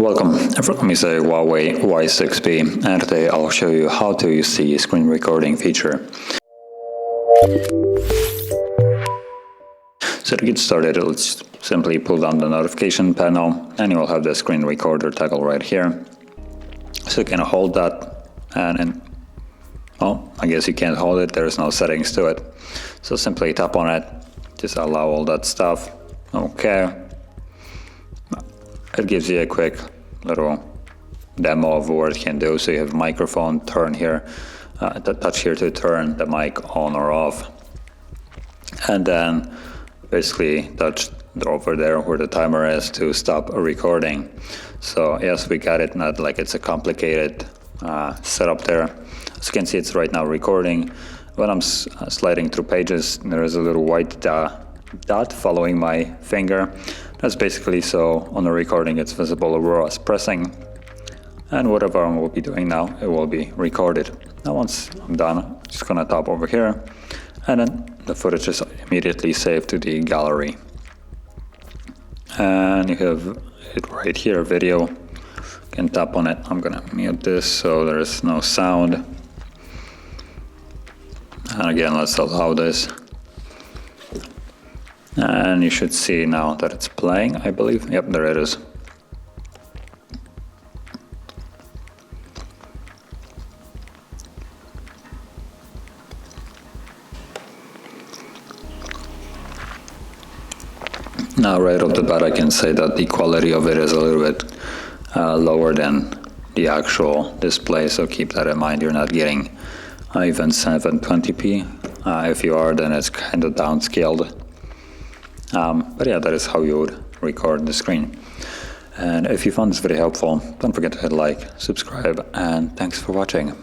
Welcome, from me say HUAWEI Y6p, and today I'll show you how to use the screen recording feature. So to get started, let's simply pull down the notification panel and you will have the screen recorder toggle right here. So you can hold that and well, I guess you can't hold it, there's no settings to it. So simply tap on it, just allow all that stuff. Okay. It gives you a quick little demo of what it can do. So you have microphone, turn here, touch here to turn the mic on or off. And then basically touch over there where the timer is to stop a recording. So yes, we got it, not like it's a complicated setup there. As you can see, it's right now recording. When I'm sliding through pages, there is a little white dot following my finger. That's basically so on the recording it's visible where I was pressing, and whatever I will be doing now, it will be recorded. Now once I'm done, I'm just gonna tap over here, and then the footage is immediately saved to the gallery. And you have it right here, video. You can tap on it. I'm gonna mute this so there is no sound. And again, let's allow this. And you should see now that it's playing, I believe. Yep, there it is. Now right off the bat I can say that the quality of it is a little bit lower than the actual display, so keep that in mind. You're not getting even 720p. If you are, then it's kind of downscaled. But yeah, that is how you would record the screen. And if you found this video helpful, don't forget to hit like, subscribe, and thanks for watching.